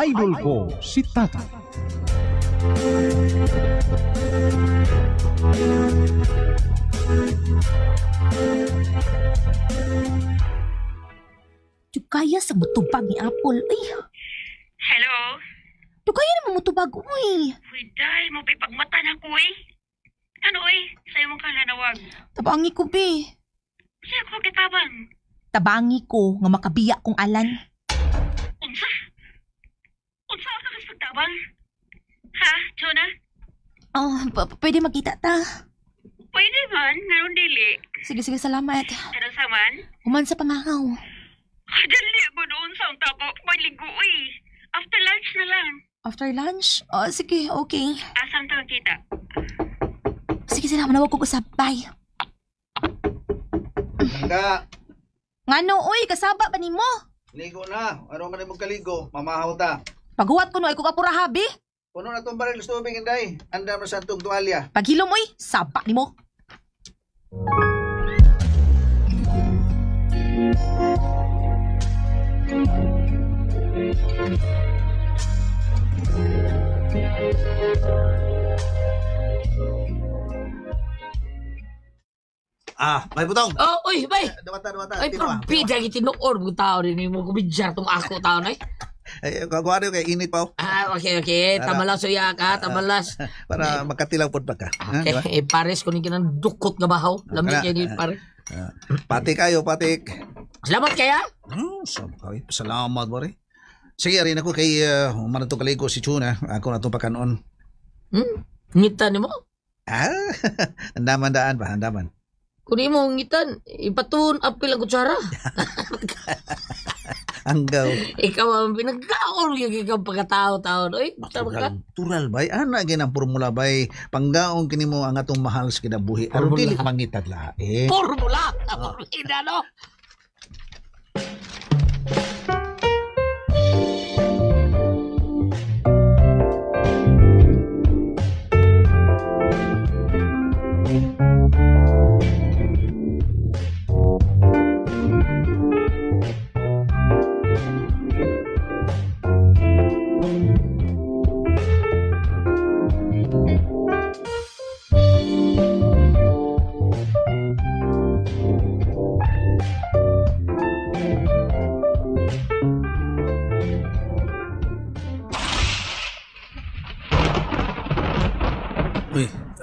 Idol ko si Tata. Kaya sa mutubag ni Apple. Ay, Hello? kaya naman mutubag, uy. Uy, day, mo pagmata na ko eh. Ano eh? Sa'yo mong kalanawag. Tabangi ko, be. Sa'yo ko kitabang. Tabangi ko nga makabiya kong alan. Unsa? Unsa ka kas pagtabang? Ha, Jonah? Oh, pwede magkita ta. Pwede man, naroon dili. Sige, salamat. Ano sa man? Human sa pangahaw. Dali mo doon sa tabo. May ligo eh. After lunch na lang. After lunch? Oh, sige, okay. Asam to kita. Sige, manawag ko usap. Bye. Nga, Ngano, uy, kasaba ba ni mo? ligo na. Ano man mong kaligo, mamahaw ta. Paghuwat ko no, ay kung kapura habi. Puno na itong baril sa tubig, Inday. Anda mo sa itong tuwalya. Paghilom, uy, saba ni mo. May butong. Oh, uy, bay! Dawata. Ay, parbida gitinuor mo tao rin mo kubidyar tong ako tao na eh. Ay, kagawa rin kay init pa. Okay. Tamalas uya ka, tamalas. Para makatilaw po pa ka. Okay, pares ko ni kinang dukot nga bahaw. Lamig kayo ni pare. Patik kayo, patik. Salamat kaya. Salamat, bari. Sige, rin ako kay umano itong kaligo si Chuna. Ako na itong pakanoon. Ngita ni mo? Andaman daan ba? Andaman. Kung di mo ngitan, ipatun apil ang kutsara. Anggaw. Ikaw ang pinagkaon yung ikaw pagkatao-tao. Uy, tama ka. Tural bay. Ana ginang formula bay. Panggaon kini mo ang atong mahal sa kinabuhi. Aron dili mangitad lae. Formula! Formula, no?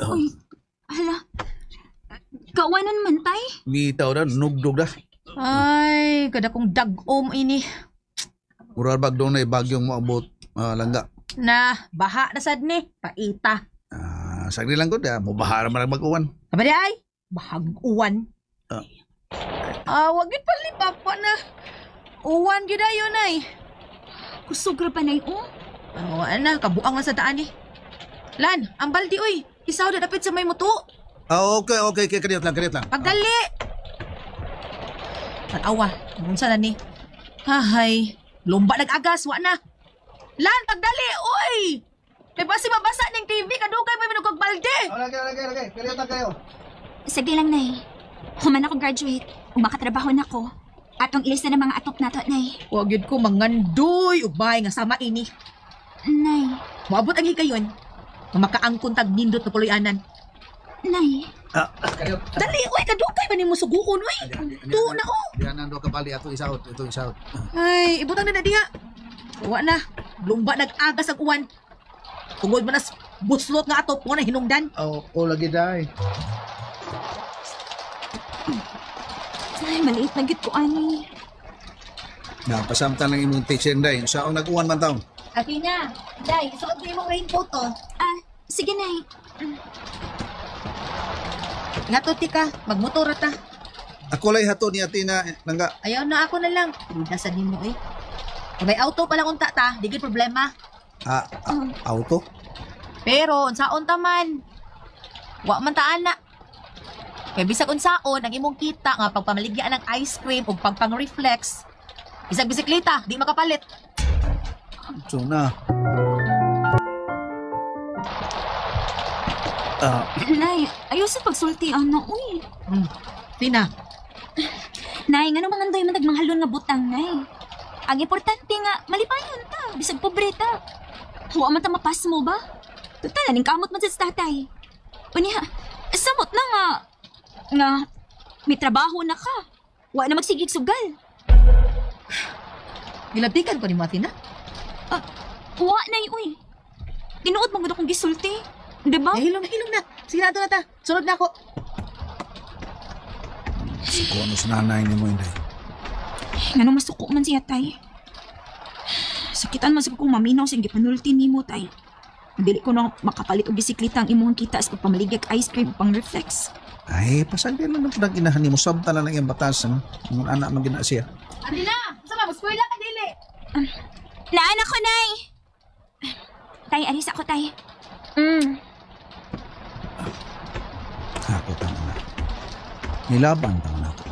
Uy, hala. Kawanan man, tay? Bitaw na, nugdog na. Ay, kada kong dagom ini. Mural bag doon na bagyong maabot langga. Na, baha na sad ni. Paita. Sagli lang ko da, mubaha naman ang mag-uwan. Sabadi ay, bahag-uwan. Wag yun palibak pa na. Uwan gina yun ay. Kusugra pa na yun. Ana, kabuang lang sa daan eh. Lan, ang baldi uy. Isaw na dapit sa may muto. Okay. Kaniyot lang. Pagdali! Tanawa, munsa na ni. Hahay, lumba nag-agas, wa na. Lan, pagdali, uy! May basi mabasa ng TV, kadugay may minugog balde. Lagi. Kaniyot lang kayo. Sige lang, Nay. Human ako graduate. Umakatrabaho na ko. Atong ilis na ng mga atop nato, Nay. Huwag yun ko mangandoy, ubay nga sama ini. Nay. Maabot ang hikayon. Makaangkon tag nindot na puloy-anan. Nay. Dali, uy, kadugay ba ni mo suguon, uy? Tuo na, oh. Diyan nando ka bali, ato isaot. Ay, ibutang na diha. Wa na, lumba nag-agas ang uwan. Tungod man nas buslot nga atop, nga na hinungdan. Lagi day. Ay, maliit na git ko, ani. Pasamtan ng imong teacher day. Saan nag-uwan man taon? Atina, day, suot mo yung raincoat, oh. Sige, Nay. Nga to, tika, magmotor ta. Ako lay hato ni Atina langga. Ayaw na ako na lang. Dasan mo, eh. Kung may auto palang unta ta, di gid problema. Auto? Pero, unsaon ta man. Wa man ta ana. Kaya bisag unsaon, ang imong kita nga pagpamaligya ng ice cream o pagpang-reflex. Isang bisikleta, di makapalit. So na. Nay, ayaw sa pagsulti, ano, uy. Tina. Nay, nga naman andoy man nagmanghalon nga butang, Nay. Ang importante nga, malipayon ta. bisag pobreta. Wa man ta mapas mo ba? Total, aning kamot man sa tatay. Unya, samot na nga may trabaho na ka. Wa na magsigig sugal. Gilabdikan ko ni Matina. Wa na uy. Tinuod mo gud akong gisulti. Diba? Hilong na. Sige na ta. Sunod na ako. Kung ano sa nanay ni mo, Inday. Nga masuko man siya, tay. Sakitan man sa kong maminaw sa gipanulti ni mo, tay. Dili ko na makapalit og bisikleta ang imong kita sa pagpamaligag ice cream pang reflex. Ay, pasagdi lang na po inahan ni mo. Sabta lang yung batasan. Ang anak man gina siya. Andi na! Sama, mag-skwela ka dili! Naanak ko, nay! Tay, alis ako, tay. Ako tama na. Nilaban tama na ako.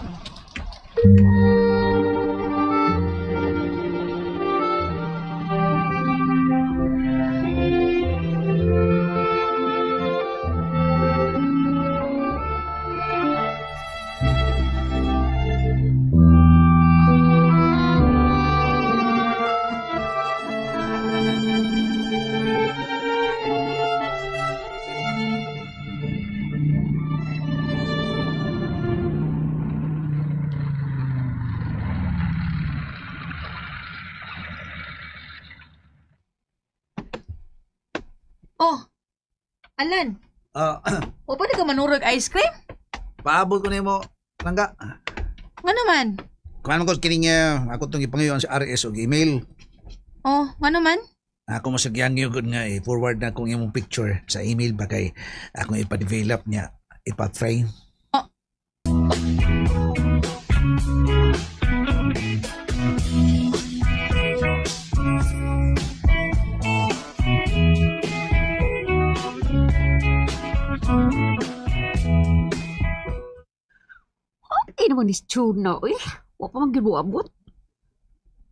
Oh, Alan, o pwede ka manurog ice cream? Paabot ko na mo. Langga. Nga naman. Kung ko kining ako itong ipangayon sa RS o email. Oh, nga naman. Ako masagyang yung good nga forward na kong imong picture sa email ba kay akong ipa-develop niya, ipa-frame. Ay naman is tuna, eh. Wa pa man gibuabot.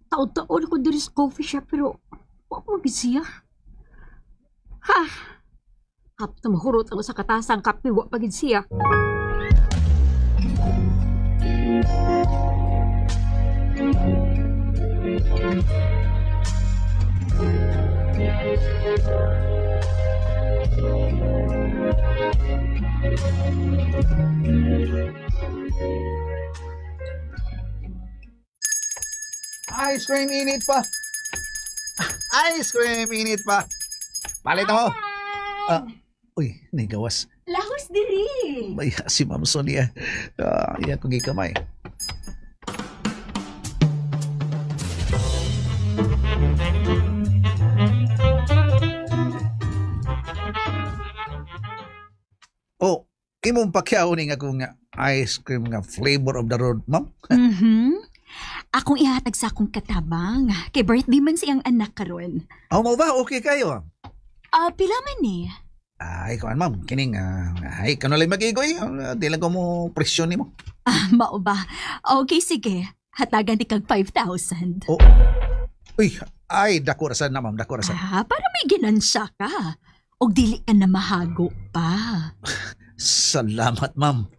Taon-taon ako diri sa coffee shop, pero wa pa man siya. Ha! Hapto mahurot ako sa katasang kape, wa pa gid siya. Ice cream init pa. Ice cream init pa. Palit mo. Uy, nagawas. Lahos diri. May si Ma'am Sonia. Iya kong gikamay. Oh, imong pakyaw ni nga kung ice cream nga flavor of the road, ma'am. Akong ihatag sa akong katabang. Kay birthday man siyang anak karon. Oh, mo ba? Okay kayo. Pila man ni? Ay, kuan ma'am, kining ay kanulay magigoy. Di lang ko mo presyon nimo. Mao ba? Okay, sige. Hatagan di kag 5,000. Oh. Uy, ay dako rasan na ma'am, dako rasan. Para may ginansya ka. Og dili ka na mahago pa. Salamat, ma'am.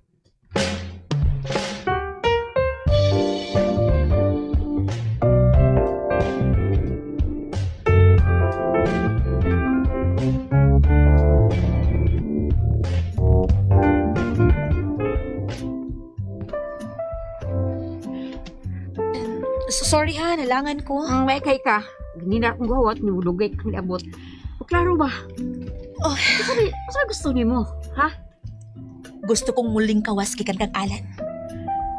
Sorry ha, nalangan ko. May kay ka. Ganina akong gawat, niulugay kang niabot. O klaro ba? Oh. Saan gusto ni mo? Ha? Gusto kong muling kawas kikan kang Alan.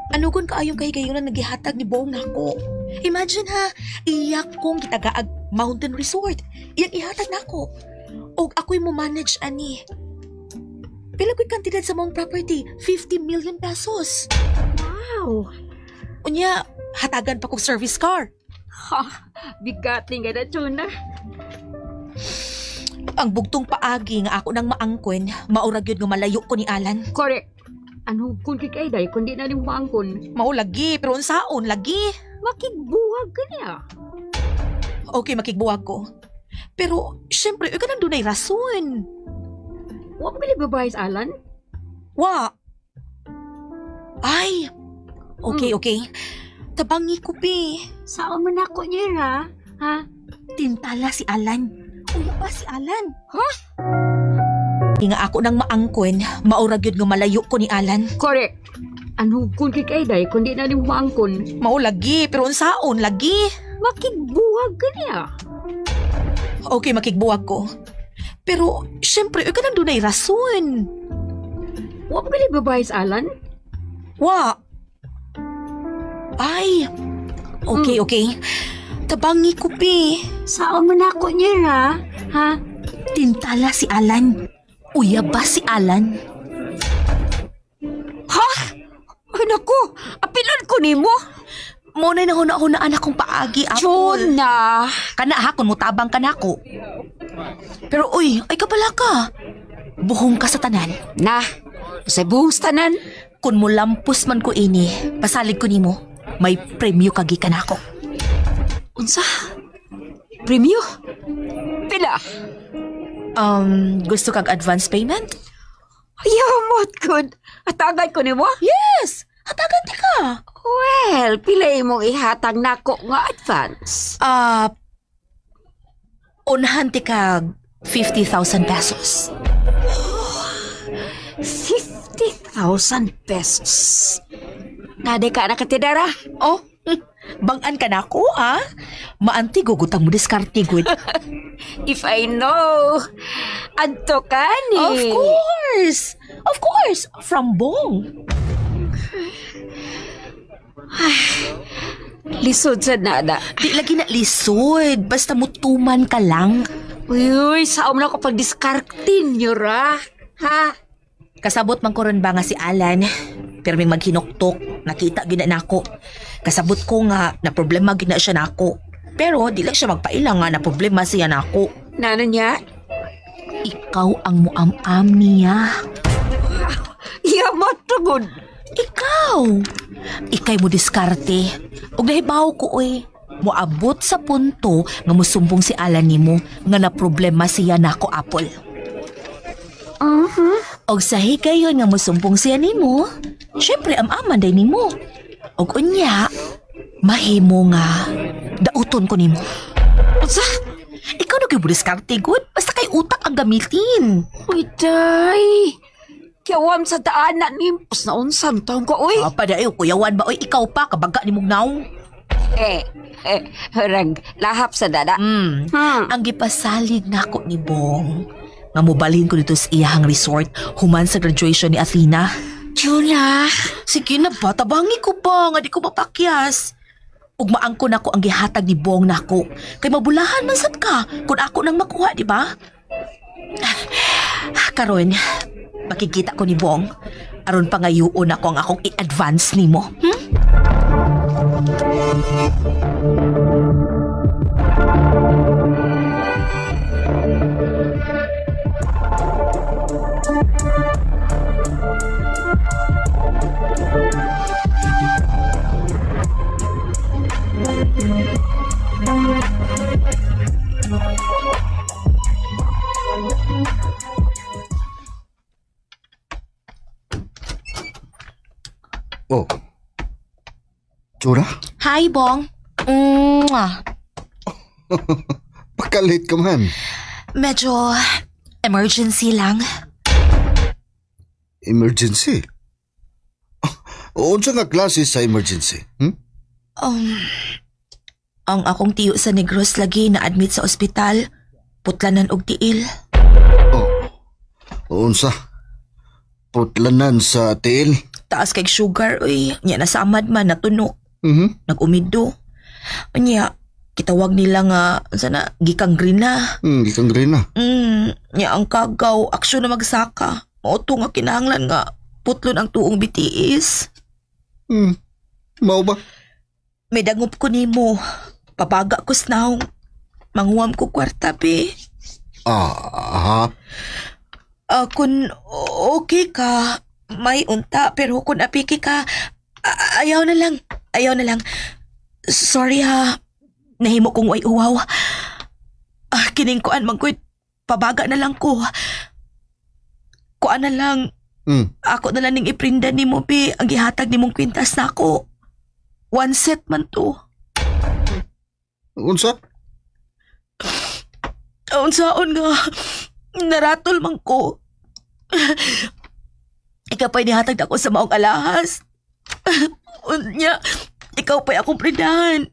Anugon ka ayong kahigayon na nagihatag ni Bong nako. Imagine ha, iyak kong gitagaag mountain resort. Iyang ihatag nako. Og ako'y mo manage ani. Pila ko'y kantidad sa mong property? 50 million pesos. Wow! Unya, hatagan pa kong service car. Ha! Bigating nga na, tuna. Ang bugtong paagi nga ako nang maangkon, maurag yun nga malayo ko ni Alan. Correct. Ano kung kikaiday, kundi na rin maangkon. Maulagi, pero unsaon, lagi. Makigbuwag ka niya. Okay, makigbuwag ko. Pero, syempre, ka nang dunay rason. Wa mo gali babae sa Alan? Wa. Ay. Okay. Tabangi ko, pi. Saan man ako niya, ha? Tintala si Alan. Uya ba si Alan? Ha? Nga ako nang maangkon, maurag yun nga malayo ko ni Alan. Correct. Ano kung kikaiday, kundi na ni mo maangkon. Mao lagi, pero unsaon lagi? Makigbuwag ka niya. Okay, makigbuwag ko. Pero, syempre, ka nang dunay rason. Wa pa gali babae sa Alan? Wa. Ay. Okay. Tabangi ko, Pi. Saan man ako niya, ha? Tintala si Alan. Uya ba si Alan? Ha? Ay, naku! Apilan ko ni mo! Muna'y nahuna-hunaan akong paagi, Apol. Chona! Kana ha, kung mutabang ka na ako. Pero uy, ay kabala ka. Buhong ka sa tanan. Na, sa buhong tanan. Kung mulampos man ko ini, pasalig ko nimo, may premyo kagi ka na ako. Unsa? Premyo? Pila? Gusto kag advance payment? Yamot good. Atagad ko ni mo? Yes! Hatagan ti ka. Well, pila imong ihatag nako nga advance. Unahan ti kag 50,000 pesos. 50,000 pesos. Nade ka nakatidara? Oh, bangan ka na ako, ah? Maanti gugutang mo diskarte, good. If I know, adto ka ni. Of course, from Bong. Lisod sa nada. Di lagi na lisod, basta mutuman ka lang. Uy, saan mo na ko pag-diskartin nyo ra? Ha? Kasabot man ko ron ba nga si Alan, pero may maghinuktok, nakita gina nako. Kasabot ko nga na problema gina siya nako. Pero di lang siya magpailang nga na problema siya nako. Nano niya? Ikaw ang muam-am niya. Yamat tugod. Ikay mo diskarte. Ug nahibaw ko moabot sa punto nga musumbong si Alan nimo nga na problema siya nako, Apple. Og sa higayon nga musumbong siya nimo, syempre am-aman day nimo. Og unya, mahimo nga dauton ko nimo. Unsa? Ikaw na kayo mo diskarte, good? Basta kay utak ang gamitin. Uy, day. Kiyawam sa daan na nimpos na unsam taong ko, uy. Padayo, kuyawan ba? Ikaw pa, kabaga ni mong naong. Rag, lahap sa dada. Ang gipasalig na ako ni Bong. Nga mubalhin ko dito sa iyahang resort, human sa graduation ni Athena. Chula. Sige na ba, tabangi ko ba, nga di ko mapakyas. Ug maangko na ko ang gihatag ni Bong nako. Kay mabulahan man sad ka, kung ako nang makuha, di ba? Karon, makikita ko ni Bong. Aron pa ngayuon ako ang akong i-advance nimo. Oh. Chura? Hi, Bong. Pakalit ka man. Medyo emergency lang. Emergency? Unsa nga klase sa emergency? Ang akong tiyo sa Negros lagi na-admit sa ospital. Putlanan og tiil. Unsa? Putlanan sa tiil? Taas kay sugar, Nya nasamad man, natuno. Nag-umido. Nya, kitawag nila nga, sana, gikang green na. Gikang green na? Nya, ang kagaw, aksyon na magsaka. Oto nga kinahanglan nga, putlon ang tuong BTS. Mao ba? May dangup ko nimo. Papaga ko snaw. Manguam ko kwarta, be. Kung okay ka, may unta, pero kung apiki ka, ayaw na lang. Sorry ha, nahimo kong uwaw. Kining kuan magkuit, pabaga na lang ko. Kuan na lang, ako na lang ning iprinda ni mo, be, ang gihatag ni mong kwintas na ako. 1 set man to. Unsa? Unsaon nga, naratol man ko. Ikaw pa'y nihatag ako sa maong alahas. Unya, ikaw pa'y akong prindahan.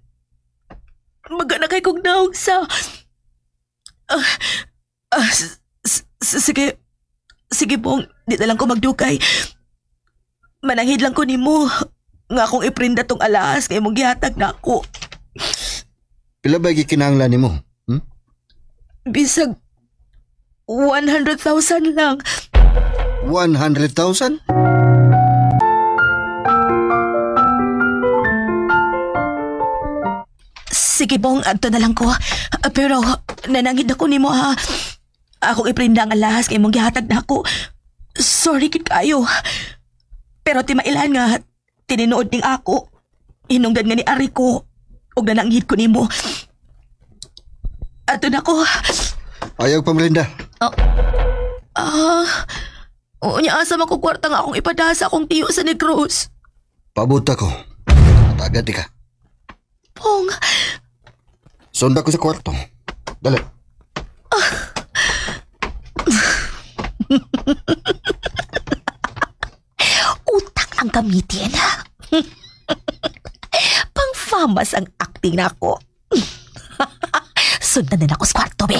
Magana kay kong naong sa... Sige. Sige pong, di na lang ko magdukay. Mananghid lang ko nimo nga akong iprinda tong alahas kay mong gihatag na ako. Pila ba gikinahanglan nimo? Bisag 100,000 lang. 100,000? Sige pong, adto na lang ko. Pero nanangid ako nimo ha. Akong iprinda ang alahas kay mong gihatag na ako. Sorry kit kayo. Pero timailan nga, tininood ning ako. Hinungdan nga ni Ari ko. O nananghid ko nimo. Adto na ko. Ayaw pa Melinda. Unya asa man ko kwarta nga akong ipadasa akong tiyo sa Negros. Pabuta ko. Tagad di ka. Pong, Sonda ko sa kwarto. Dali. utang ang gamitin. Pang-famas ang acting na ako. Sundan na ako sa kwarto, be.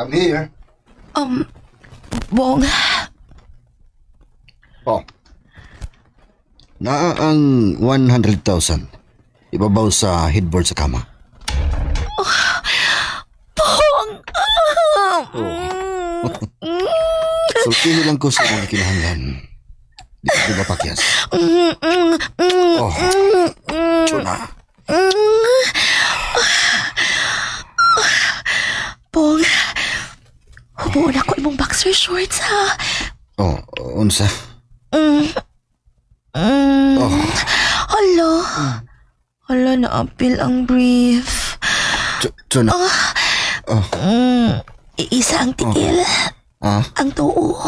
Come here. Bong, Oh. Naa ang 100,000. Ibabaw sa headboard sa kama. Bong! Sultihin lang ko sa mga kinahanglan. Di ba pakyas? Oh. Tuna. Bong, hubuon ako imong boxer shorts, ha? Oh, unsa? Oh. Hala. Hala, na-apil ang brief. Tuna. Iisa ang tiil. Ang tuo.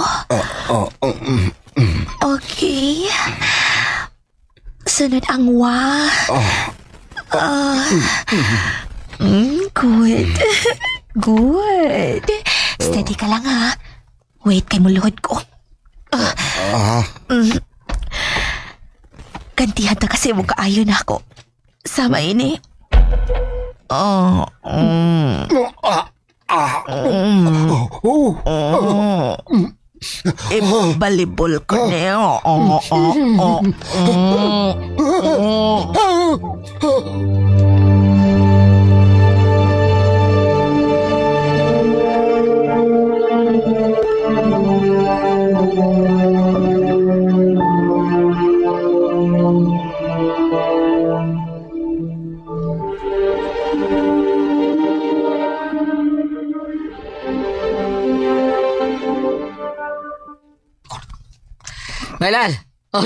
Okay. Sunod ang wa. Good. Good. Steady ka lang, ha? Wait kay muluhod ko. Gantihan na kasi mo kaayon ako. Sama ini. Ibalibol ko niyo. Maylal,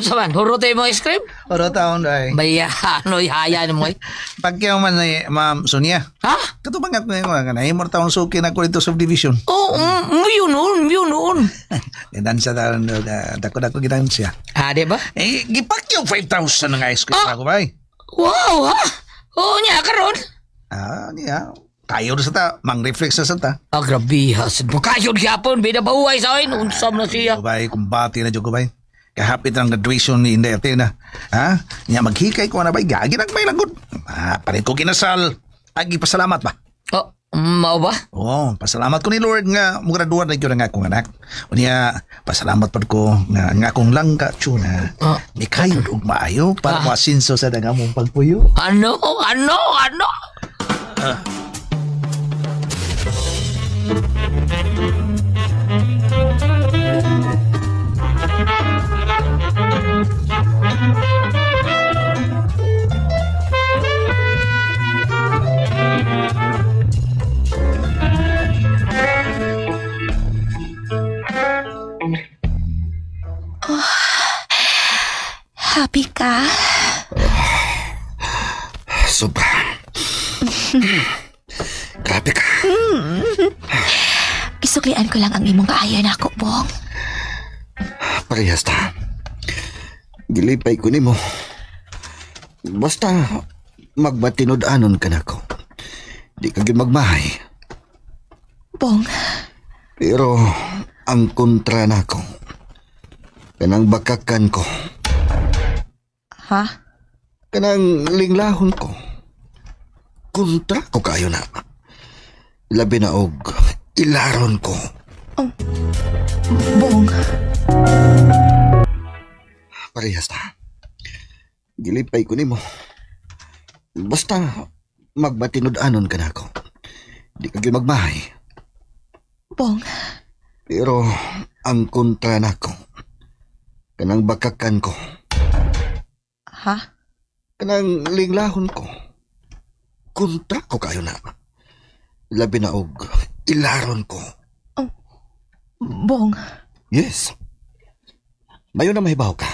saman, hurutin mo ice cream? Oro taon ay. Baya, ano, ihaya mo eh. Pagkyaw man ni Ma'am Sonia. Ha? Katubang ako ngayon, nahimor taon suki na ko dito subdivision. Oo, yun noon. Dansa taon, dako-dako gidansya. Di ba? Gipakyaw 5,000 ng ice cream ako ba? Wow, ha? Oo niya, karon. Niya. Kayo sa ta, mang-reflex sa ta. Grabe, hasid mo. Kayo gyapon, binabahuay sa akin. Unsam na siya. Kubay, kumbati na dyan kubay. Kahapit ang graduation ni Inday Athena. Ha? Niya maghikay ko na ba? Gagi may lagod. Parin ko kinasal. Agi, pasalamat ba? Mao ba? Oo, pasalamat ko ni Lord nga mugraduar na yun ang akong anak. O niya, pasalamat pa ko nga akong langka, tuna. Ni kayo og maayo para masinso sa dagamong pagpuyo. Ano? Happy ka? sobra. Grabe ka. Kisuklian ko lang ang imong kaayo na ako, Bong. Parehas ta. Gilipay ko nimo. Basta magbatinod-anon ka na ko. Di ka gyud magmahay. Bong, Pero ang kontra nako. Kanang bakakan ko. ha? Kanang linglahon ko. Kontra ko kayo na. Labi na og ilaron ko. Bong, Parehas ta. Gilipay ko nimo. Basta magbatinod-anon ka na ko. Di ka gyud magmahay. Bong, Pero ang kontra nako. Kanang bakakan ko. ha? Kanang linglahon ko. Kontra ko kayo na. Labi na og ilaron ko. Bong, Yes. Mayo na mahibaw ka.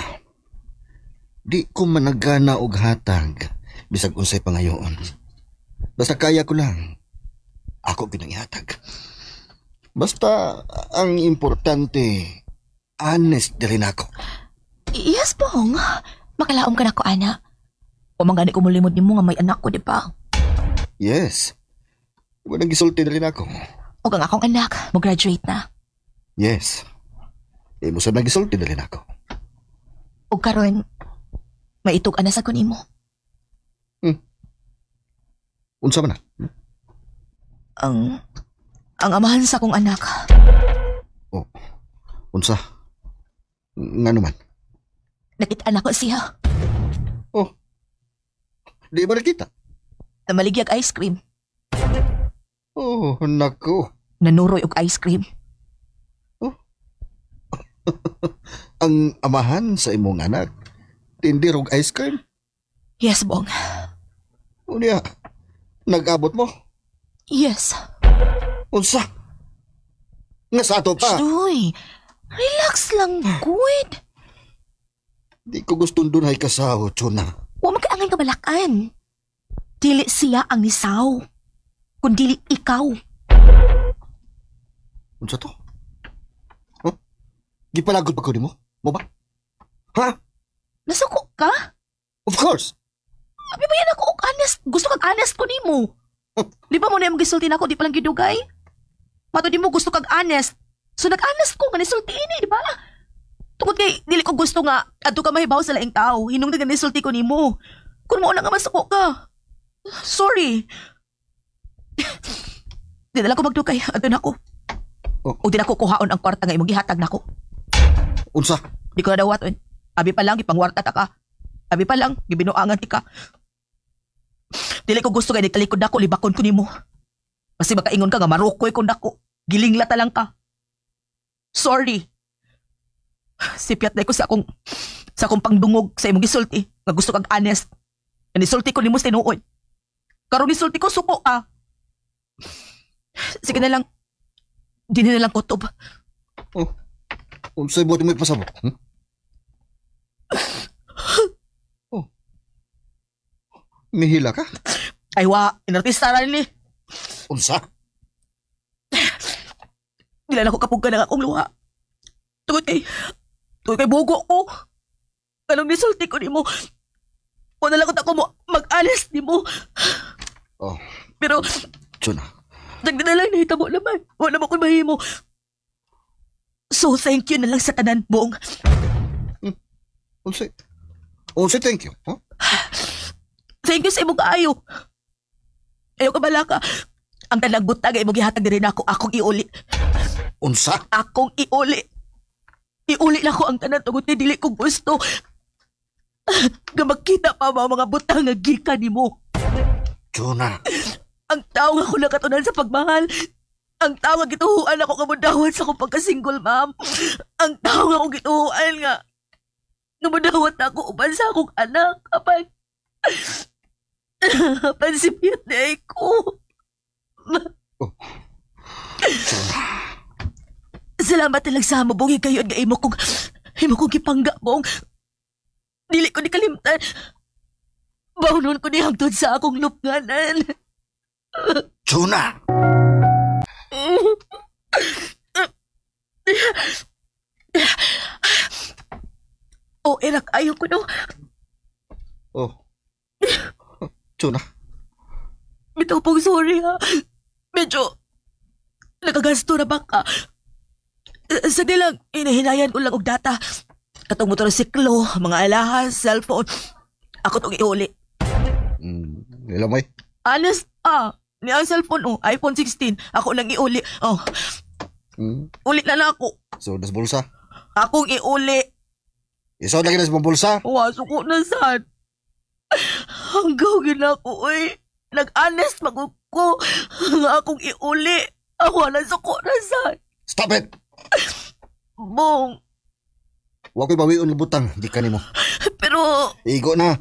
Di ko managana og hatag bisag unsay pangayoon. Basta kaya ko lang. Ako pinangihatag. Basta ang importante, honest din ako. yes, Bong. Makalaom ka na ko, ana. O manggani ko mulimod ni mo nga may anak ko, di ba? Yes. Walang gisulti din ako. O kang akong anak, mag-graduate na. Yes. Mo sa nagisulti din ako. O karon, maitug-ana sa kun imo. Unsa man na? Ang amahan sa kong anak. Oh. Unsa? Nga naman. Nakita na ko siya. Oh. Di ba nakita? Na maligyag ice cream. Oh, nako. Nanuroy og ice cream. Ang amahan sa imong anak, tindir og ice cream. Yes, Bong. Unya, nag-abot mo? Yes. Unsa? Nga sa ato pa. Uy, relax lang, good. Di ko gustong dunay kasaw, Chuna. Huwag magkaangay kabalakan. Dili siya ang nisaw. Kundi ikaw. Unsa to? Huh? Gipalagod pa ko nimo? Mo ba? Ha? Nasuko ka? Of course. Abi ba yan ako og honest? Gusto kag honest ko nimo. Di ba mo na yung gisulti na ako, di palang gidugay? Mato di mo gusto kag honest. So nag-honest ko nga nisulti ini, di ba? Tungod kay dili ko gusto nga adto ka mahibaw sa laing tao. Hinung nga nisulti ko nimo. Kung mo na nga masuko ka. Sorry. Di na lang ko magdugay. Adto na ako. Oh. O di na ko kuhaon ang kwarta nga imong gihatag nako. Unsa? Di ko na dawaton. Abi pa lang ipangwarta ta ka. Abi pa lang gibinuangan ti ka. Dili ko gusto kay nitalikod nako libakon ko nimo. Kasi makaingon ka nga marukoy ko nako. Gilinglata lang ka. Sorry. Sipiat na ko sa akong pangdungog sa imong gisulti nga gusto kag honest. Nisulti ko nimo sa tinuod. Karon nisulti ko suko ka. Sige na lang. Di na lang kutob. Oh. Unsay buti mo ipasabot? Oh. Mihila ka? Ay wa, inartista rin ni. Unsa? Dila na ko kapugka ng akong luha. Tungod kay bugo ko. Kanong nisulti ko nimo. Wala lang ako mo mag-honest nimo. Oh, Pero Chuna. nagdadalay na hitabo naman. Wala mo ko mahimo. So thank you na lang sa tanan, Bong. Unsay thank you, huh? Thank you sa imong kaayo. Ayaw ka bala ka. Ang tanang butag ay imong gihatag diri nako akong iuli. Unsa? Akong iuli. Iuli na ko ang tanan tungod kay dili ko gusto. Nga magkita pa mga butang nga gikan nimo. Chuna. Ang tao nga ko nakatunan sa pagmahal. Ang tao nga gituhuan ako kamudawat sa akong pagka-single, ma'am. Ang tao nga akong gituhuan nga namudawat na ako uban sa akong anak. Apan sipyat na ako. Salamat talag sa mo, Bong. Ikayon nga imo kong gipangga, Bong. Dili ko ni kalimtan. Baunon ko ni hangtod sa akong lupganan. Chuna! O, erak, ayaw ko no. Oh. Chuna. Bitaw pong sorry ha. Medyo nakagasto na baka. Sa dilang, inahinayan ko lang og data. Katong motorsiklo, mga alahas, cellphone. Ako tong iuli. Nila mo Honest, ni ang cellphone, iPhone 16. Ako lang iuli. Ulit na ako. So, nas bulsa. Akong iuli. Isod lagi nas mong bulsa. Suko na sad. Hanggaw gina ko, Nag-honest magug ko. Nga akong iuli. Ako na suko na sad. Stop it! Bong, Wa ko'y bawion ng butang, di ka nimo. pero Igo na.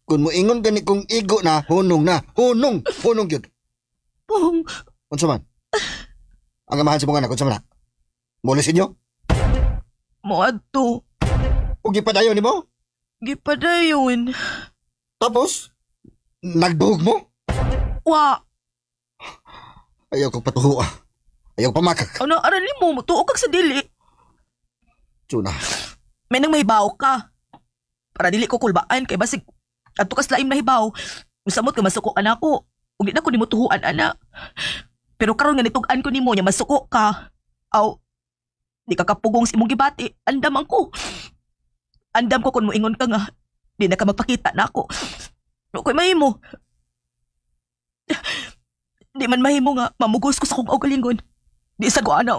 Kung mo ingon gani kung igo na, hunong na. Hunong! Hunong yun. Bong, Unsa man? Ang amahan sa mga anak, unsa man na? Mulis inyo? moadto. Ugi pa dayon nimo? Gipadayon. Tapos, nagduhog mo? Wa, Ayaw kong patuho Ayaw pamakak. ano arali mo, tuog kag sa dili. Chuna. May nang mahibaw ka. Para dili ko kulbaan kay basig adto kas laim nahibaw. Musamot ka masuko ana ko. Ug di na ko nimo tuhuan ana. Pero karon nga nitug-an ko nimo nya masuko ka. Aw, di ka kapugong sa imong gibati. Andam ang ko. Andam ko kun moingon ka nga di na ka magpakita na ako. No koy mahimo. Di man mahimo nga mamugos ko sa kong kaugalingon. Di sa ko ana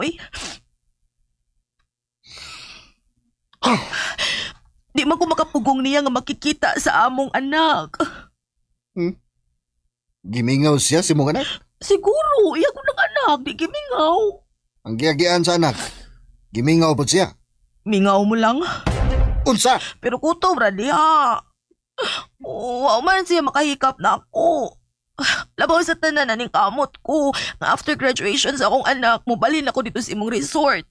Di man ko makapugong niya nga makikita sa among anak. Gimingaw siya si mong anak. Siguro, iya ko ng anak, di gimingaw. Ang giyagian sa anak. Gimingaw po siya. Mingaw mo lang. Unsa? Pero kuto, brad, ha. Wow man siya makahikap na ako. Labaw sa tanan na ning kamot ko. Nga after graduation sa akong anak, mubalin ako dito sa imong resort.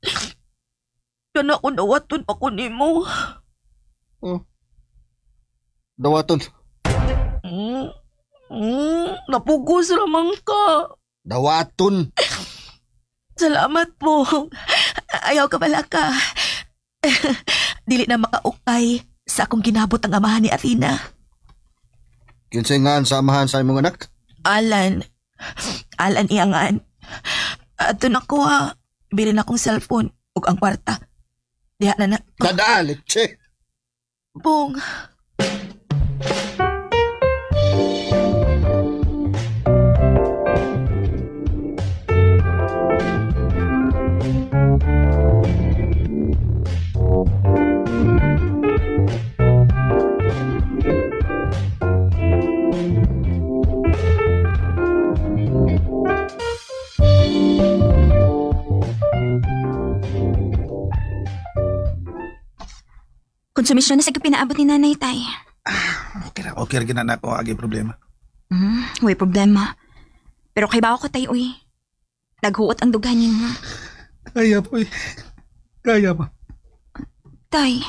Kana ko nawaton pa ko nimo. Dawaton. Napugos ramang ka. Dawaton. Salamat po. Ayaw ka bala ka. Dili na makaukay sa akong ginabot ang amahan ni Athena. Kinsay nga ang samahan sa imong anak? Alan iyangan. Ato na ko bilin akong cellphone ug ang kwarta. Diha na na. Tadaan, che. Bong. Konsumisyon na sa pinaabot ni nanay, tay. Okay ra gina na ako agi problema. Way problema. Pero kay bawo ko, tay, uy. Naghuot ang dughanin mo. Kaya po Kaya pa. Tay.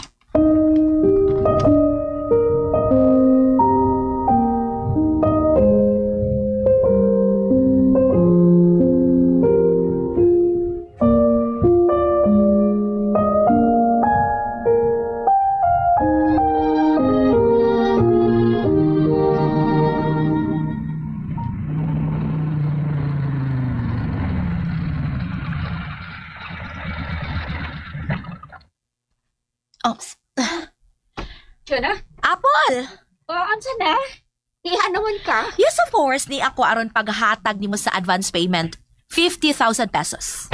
Oh, Chuna? Apple! Ansa na? Iha naman ka? Yes, of course, ni ako aron paghatag nimo sa advance payment. 50,000 pesos.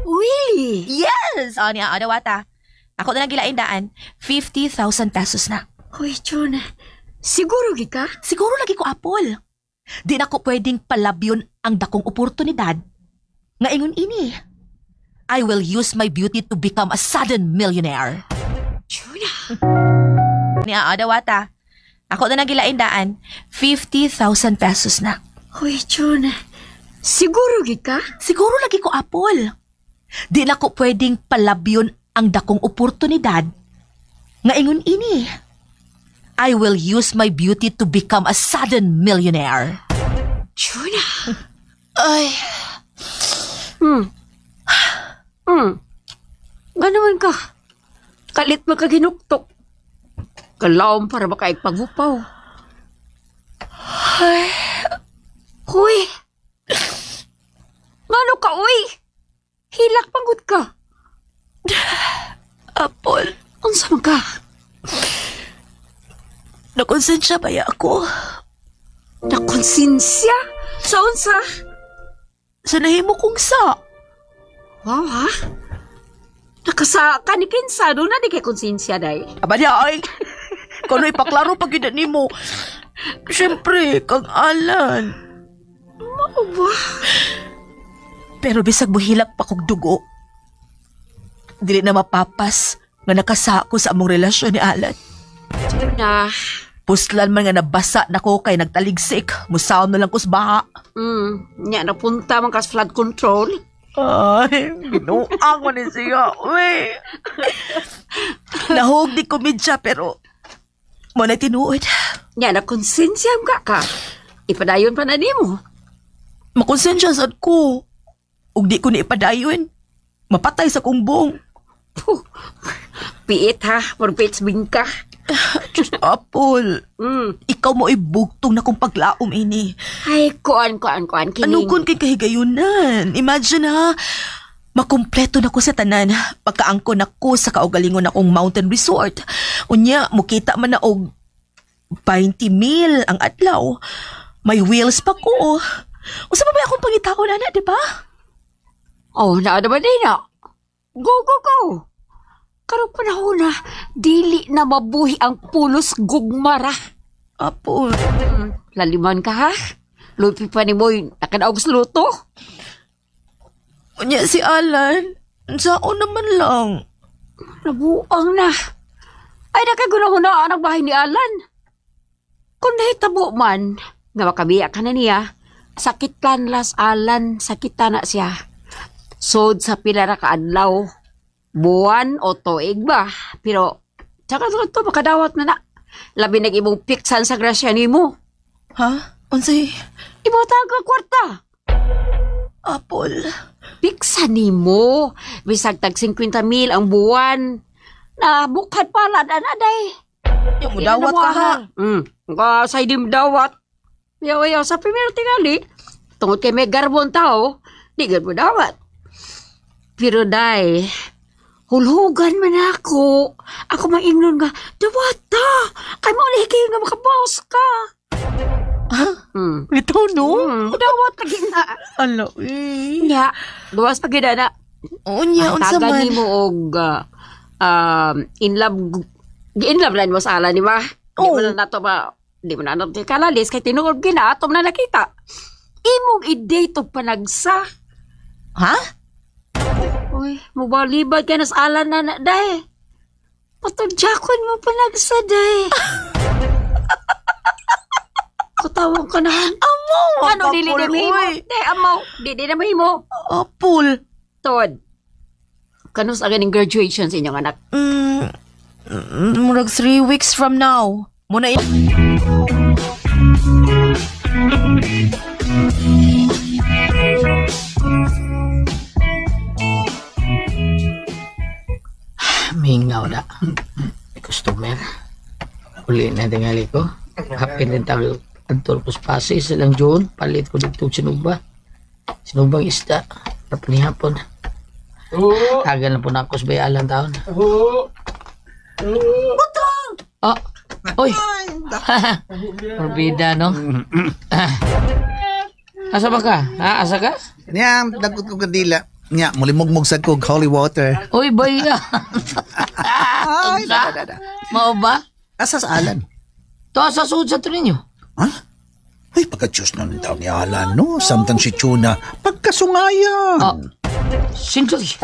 Really? Yes! O, niya, adawata. Ako na lang gilain daan. 50,000 pesos na. Uy, Chuna. Siguro gi ka? Siguro lagi ko, Apple. Di na ko pwedeng palabyon ang dakong oportunidad. Nga ingon ini. I will use my beauty to become a sudden millionaire. Chuna. Niya, adawata. Ako na lang gilain daan. 50,000 pesos na. Uy, Chuna. Siguro gi ka? Siguro lagi ko, Apple. Di na ko pwedeng palabyon ang dakong oportunidad. Nga ingon ini. I will use my beauty to become a sudden millionaire. Chuna. Ay, Nga naman ka. Kalit mo ka ginuktok. Kalawang para makaipaghupaw. Huy. Ngano ka, uy? Hilak panggut ka. Apol, Unsa man ka? nakonsensya ba ya ako? Nakonsensya? Sa unsa? Sa nahimo kong sa. Wow, ha? Nakasa ka ni Kinsa, doon na di kay konsensya, day. Aba niya, ay. Kano ipaklaro pag yun nimo. Siyempre, kang Alan. Mao ba? Pero bisag buhilak pa kong dugo. Dili na mapapas nga nakasa ko sa among relasyon ni Alan. Na. Puslan man nga nabasa na ko kay nagtaligsik. Musaon na lang ko sa baha. Nya napunta man ka sa flood control. Ay, binuang man ni siya. Uy. Nahog di komedya pero mo na tinuod. Nya nakonsensya ka. Ipadayon pa na nimo. Makonsensya sad ko. Ug di ko ni ipadayon. Mapatay sa kumbong. Puh. Piit ha, purpits bingka. Apol, ikaw mo ibugtong na kong paglaom ini. Ay, kuan, kining. Ano kun kay kahigayunan? Imagine ha, makumpleto na ko sa tanan. Pagkaangko na ko sa kaugalingon akong mountain resort. Unya, mukita man na og 20,000 ang adlaw. May wheels pa ko. Usa pa ba akong pangitao na di ba? Oh, naada ba din na? Go! Karong panahon na, dili na mabuhi ang pulos gugmara. Apol. Laliman ka ha? Lupi pa ni Moy, nakadaog sa luto. Unya si Alan, saan naman lang. Nabuang na. Ay, nakagunahunaan ang bahay ni Alan. Kung nahitabo man, nga makabiyak ka na niya, sakitan las Alan, sakitan na siya. Sod sa pila na kaadlaw, buwan o tuig ba? Pero, tsaka ito, makadawat na na. Labi nag-imong piksan sa grasya ni mo. Ha? Unsay? Imong taga kwarta. Apol. Piksan ni mo. Bisag tag 50,000 ang buwan. Na bukad pala na day. Yung mudawat ka ha. Sa hindi mudawat. Yaw, sa primero tingali. Tungod kay may garbon tao, di gan mudawat. Pero day, hulhugan man ako. Ako maingnon nga, dawata. Kay mo ulit kayo nga makabawas ka. Ha? Ito no? Dawat lagi na. Ala, eh. Nya, gawas pag yun na. Unya, unsa Taga man. ni mo og in love line mo sa ala, di ba? Di mo na nato ba, di mo na nato kalalis, kay tinuod gina, atom na nakita. Imong i-date og panagsa. Ha? Uy, mubalibad ka na sa ala na day. Patudjakon mo panagsa, day. Kutawang ka na. Amo! Ano, dili na mahimo? Day, amaw. Dili na mahimo. Apol. Tod. Kanus aganing graduation sa inyong anak? Murag 3 weeks from now. Muna Mingaw na. Customer. Uli na tingali ko. Happy din tayo. Antol ko sa pasi silang June. Palit ko dito sinuba. Sinubang isda. Hapon. Tagal na po na ako sa bayalan taon. Butong! Oh! Uy! Orbida, no? Asa ba ka? Ha? Asa ka? Nya, dagot ko kadila. Nya, mulimugmug sa kog holy water. Uy, boy! Ay, da. Mao ba? Asa sa Alan? To sa suod sa to ninyo. Ha? Ay, pagka-Diyos na ng tao ni Alan, no? Samtang si Chuna, pagkasungayan. Oh. Sintoy.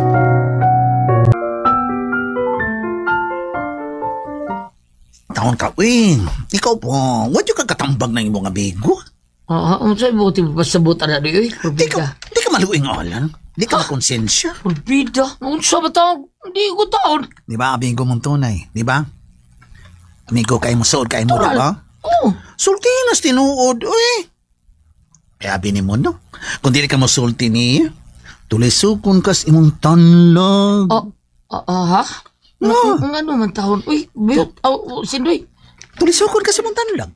Taon ka, Wing. Ikaw po, wadyo ka katambag ng imong abigo? Ang sa'yo buti pa sa buta na di, uy. Di Orbida. ka maluing Alan. Di ka makonsensya. Orbida. Ang sa ba taon? Hindi ko taon. Di ba, abigo mong tunay? Di ba? Amigo, kay mo suod, kay mo, di ba? Oh, Sultinas tinuod, uy. Kaya bini mo, no? Kung dili ka mo sulti niya, tulisukon kas imong tanlag. ha? Ano man taon? Uy, biyot. Sindoy. Tulisukon kas imong tanlag.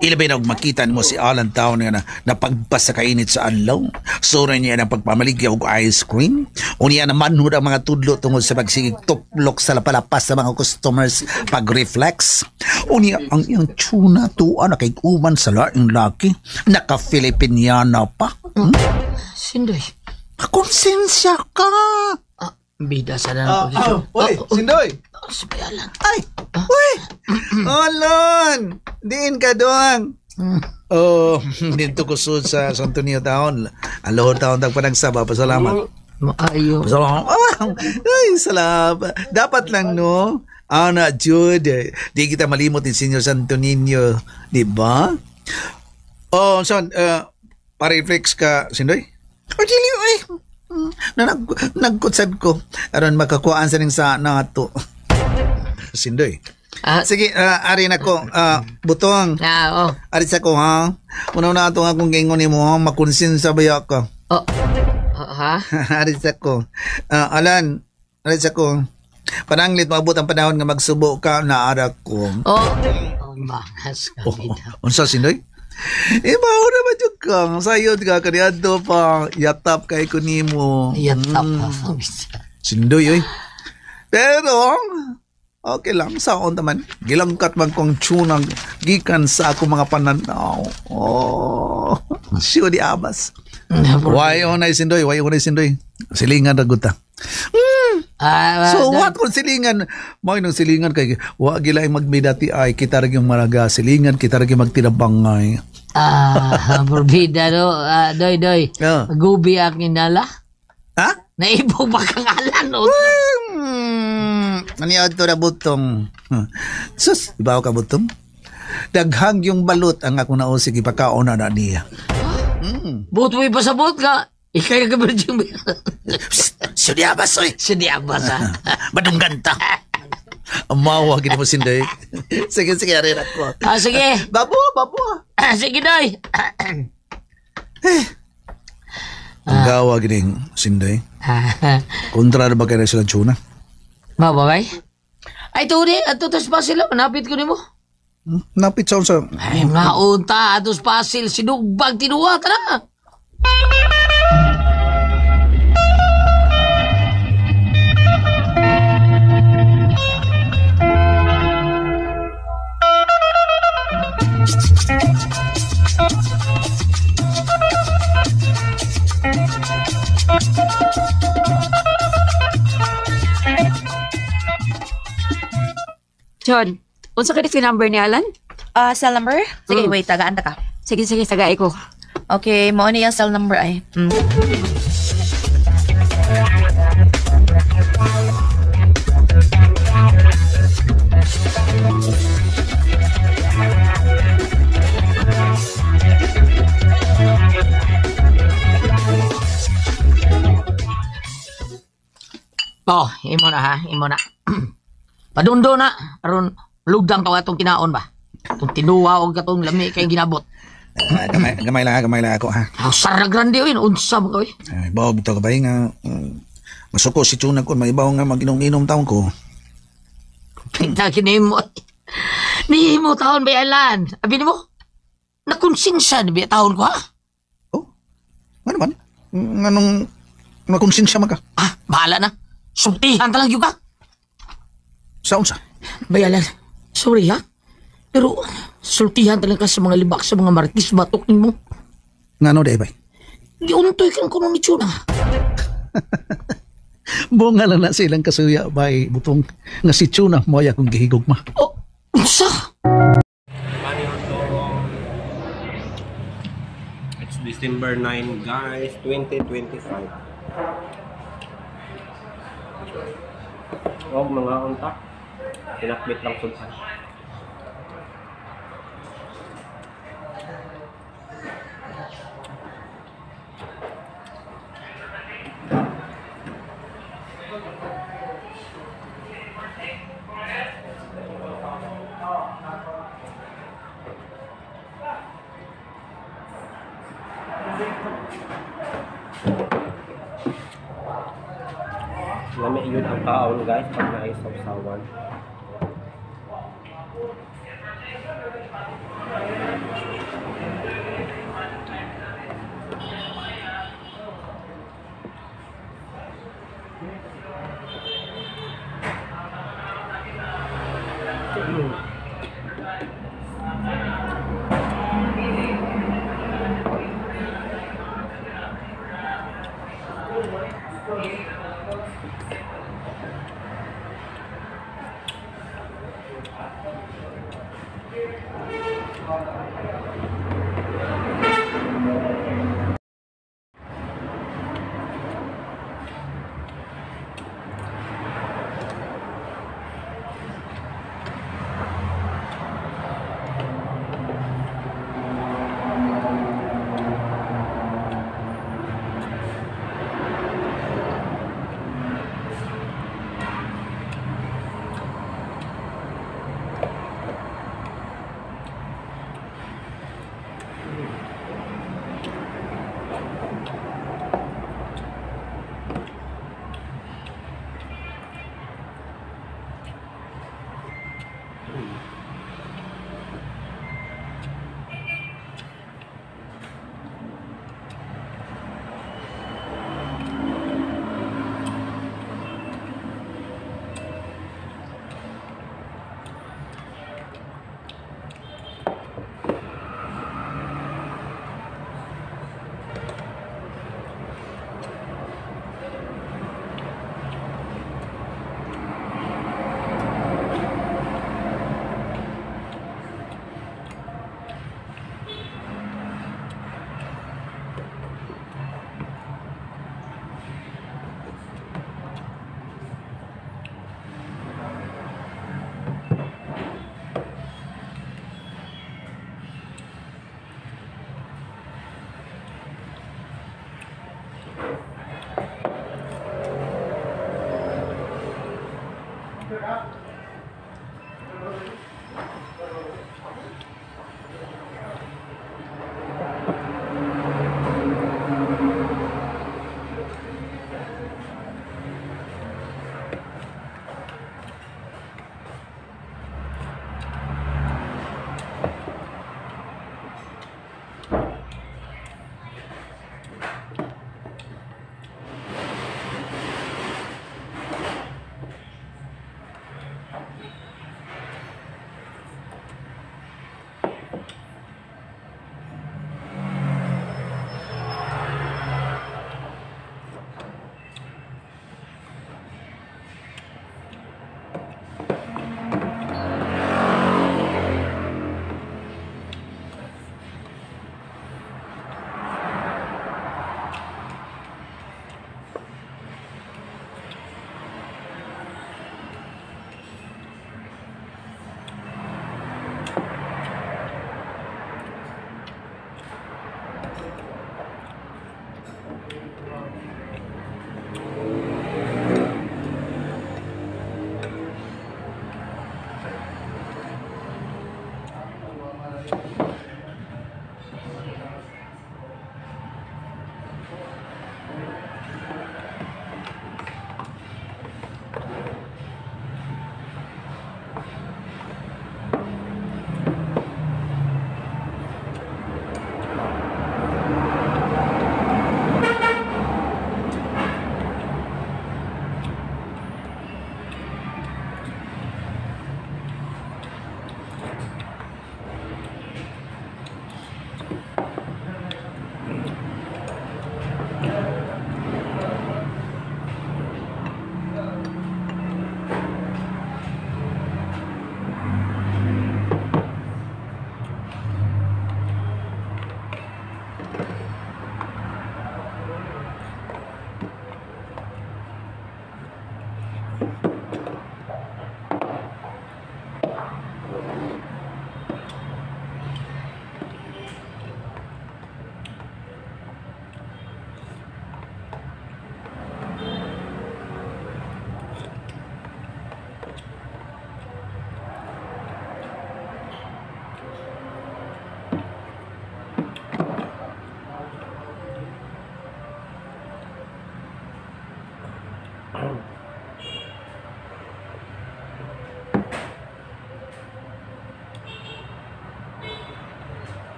Ilabay na makita mo si Alan taon nga na napagpas sa kainit sa anlaw. Sura niya ng pagpamaligya og ice cream. Unya naman ho ang mga tudlo tungod sa pagsigig tuplok sa lapalapas sa mga customers pag-reflex. Unya ang iyang tuna tuwa na kay uman sa laing laki. Naka-Filipiniana pa. Sindoy. Konsensya ka. Bida sa na posisyon. Sindoy. Sabayalan. Ay! Uy! Alan! Diin ka doon. Oh, dito ko sud sa Santo Niño Town. Aloho taon tagpanagsaba. Pasalamat. Maayo. Pasalamat. Ay, salamat. Dapat lang, no? Ana, Jude. Di kita malimot ni Senior Santo Niño. Di ba? Oh, son, pa-reflex ka, Sindoy? Oh, dili, uy. Nagkutsad ko. Aron makakuhaan sa ning sa nato. Sindoy. Sige, ari na ko. Butong. Ari sa ko, ha? Una-una ito nga kung gingon ni mo, makonsin sa baya ka. Ha? Ari sa ko. Alan, ari sa ko. Pananglit, maabot ang panahon nga magsubo ka na ara ko. Mangas ka, bida. Unsa, Sindoy? Ibaw na ba yung kang sayod ka kaniyado pa yatap kay kunimo. Yatap pa. Sindoy, oy. Pero, okay lang, saon naman. Gilangkat man kong tsunang gikan sa ako mga pananaw. Oh, siyo di abas. Wayo na Sindoy, wayo na Sindoy. Silingan na guta. So what kung silingan? Mo nang silingan kay wa gila magbidati ay kita ra yung maraga silingan, kita ra magtinabangay. Forbida no. Doy. Gubi ang inala. Ha? Naibo ba kang alan no? Naniad to na butong. Sus, ibaw ka butong? Daghang yung balot ang ako nausig ipakaon na niya. Butoy pa sa bot ka. Ikay ka berjing. Sudiabas, oy. Sudiabas, ha? Badunggan ta. Amawa, gini mo Sindoy. Sige, arin ako. Sige. Babu. Sige, Doy. Ang gawa, gini Sindoy. Kontra na ba kayo silang tuna? Mababay? Ay, tuni. Atos pa sila. Napit ko ni mo. Napit sa unsa. Ay, naunta. Atos pa sila. Sinugbag tinuwa. Tara. John, unsa ka di number ni Alan? Cell number? Sige, wait, tagaan ta ka. Sige, tagay ko. Okay, mo ni yung cell number ay. Imo na. Padundo na. Aron lugdang ka atong kinaon ba? Itong tinuwa o katong lami kay ginabot. Gamay lang ako, ha? Sarang grande yun. Unsa mo kawin? Ay, bawa bito ka ba nga, masuko si Tuna ko, maibaw nga mag-inom taon ko. Pinta kinimo. Ni mo taon ba Alan? Abi ni mo? Nakonsinsa na ba taon ko, ha? Oh? Ano man? Anong nakonsensya man ka? Bahala na. Sultihan talang yung ka. Saan sa? Bayalan, sorry ha. Pero sultihan talaga sa mga libak sa mga martis batok ni mo. Nga no, day bay? Giuntoy kang kuno ni Chuna. Bunga lang na silang kasuya bay butong nga si Chuna mo kung gihigog ma. Oh, unsa? It's December 9, guys, 2025. Oh, mga untak. Tinakbit lang sultan. Lami yun ang kaon guys pag naisawsawan.